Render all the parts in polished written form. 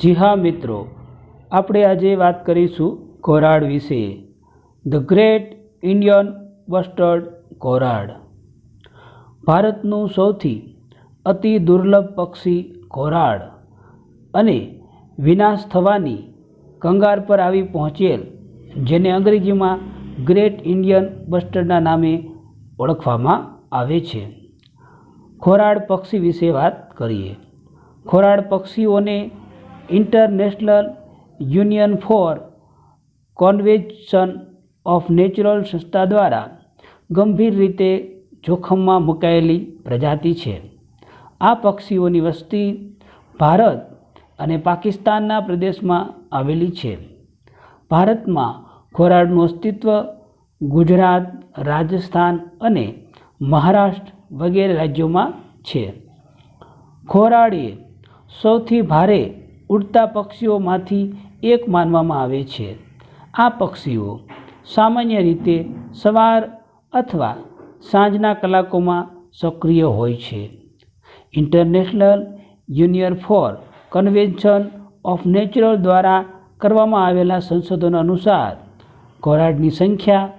જી હા મિત્રો, આપણે આજે વાત કરીશું ઘોરાડ વિશે. ધ ગ્રેટ ઇન્ડિયન બસ્ટર્ડ ઘોરાડ ભારતનું સૌથી અતિ દુર્લભ પક્ષી ઘોરાડ અને વિનાશ થવાની કંગાર પર આવી પહોંચેલ, જેને અંગ્રેજીમાં ગ્રેટ ઇન્ડિયન બસ્ટર્ડના નામે ઓળખવામાં આવે છે. ઘોરાડ પક્ષી વિશે વાત કરીએ. ઘોરાડ પક્ષીઓને international union for conservation of nature સંસ્થા દ્વારા ગંભીર રીતે જોખમમાં મુકાયેલી પ્રજાતિ છે. આ પક્ષીઓની વસ્તી ભારત અને પાકિસ્તાનના પ્રદેશમાં આવેલી છે. ભારતમાં ઘોરાડનું અસ્તિત્વ ગુજરાત, રાજસ્થાન અને મહારાષ્ટ્ર વગેરે રાજ્યોમાં છે. ઘોરાડ એ સૌથી ભારે ઉડતા પક્ષીઓમાંથી એક માનવામાં આવે છે. આ પક્ષીઓ સામાન્ય રીતે સવાર અથવા સાંજના કલાકોમાં સક્રિય હોય છે. International union for conservation of nature દ્વારા કરવામાં આવેલા સંશોધનો અનુસાર ઘોરાડની સંખ્યા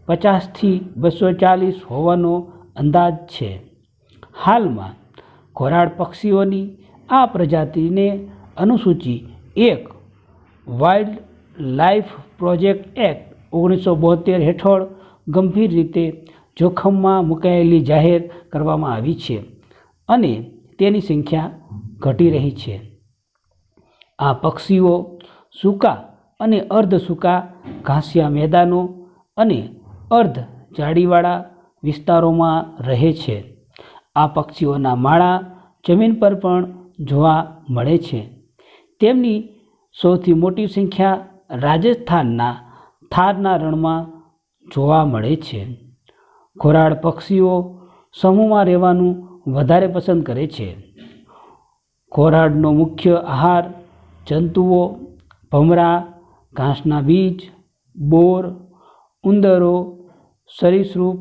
50થી 240 હોવાનો અંદાજ છે. હાલમાં ઘોરાડ પક્ષીઓની આ પ્રજાતિને અનુસૂચિ 1 વાઇલ્ડ લાઇફ પ્રોજેક્ટ એક્ટ 1972 હેઠળ ગંભીર રીતે જોખમમાં મુકાયેલી જાહેર કરવામાં આવી છે અને તેની સંખ્યા ઘટી રહી છે. આ પક્ષીઓ સૂકા અને અર્ધ સૂકા ઘાસિયા મેદાનો અને અર્ધ ઝાડીવાળા વિસ્તારોમાં રહે છે. આ પક્ષીઓના માળા જમીન પર પણ જોવા મળે છે. તેમની સૌથી મોટી સંખ્યા રાજસ્થાનના થારના રણમાં જોવા મળે છે. ઘોરાડ પક્ષીઓ સમૂહમાં રહેવાનું વધારે પસંદ કરે છે. ઘોરાડનો મુખ્ય આહાર જંતુઓ, ભમરા, ઘાસના બીજ, બોર, ઉંદરો, સરીસૃપ,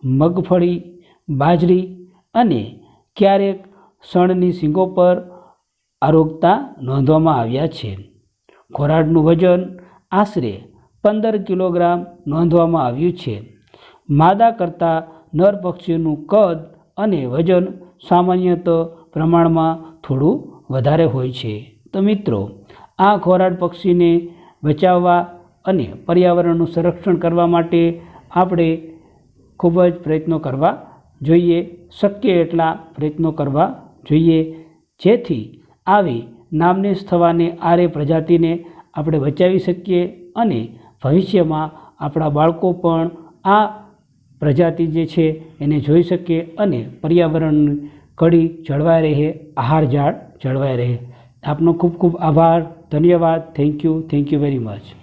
મગફળી, બાજરી અને ક્યારેક શણની શીંગો પર આરોગતા નોંધવામાં આવ્યા છે. ઘોરાડનું વજન આશરે 15 કિલોગ્રામ નોંધવામાં આવ્યું છે. માદા કરતાં નર પક્ષીનું કદ અને વજન સામાન્યત પ્રમાણમાં થોડું વધારે હોય છે. તો મિત્રો, આ ઘોરાડ પક્ષીને બચાવવા અને પર્યાવરણનું સંરક્ષણ કરવા માટે આપણે ખૂબ જ પ્રયત્નો કરવા જોઈએ. શક્ય એટલા પ્રયત્નો કરવા જોઈએ, જેથી આવી નામનેશ થવાને આરે પ્રજાતિને આપણે બચાવી શકીએ અને ભવિષ્યમાં આપણા બાળકો પણ આ પ્રજાતિ જે છે એને જોઈ શકે અને પર્યાવરણની કડી જળવાઈ રહે, આહાર ઝાડ જળવાઈ રહે. આપનો ખૂબ ખૂબ આભાર, ધન્યવાદ. Thank you very much.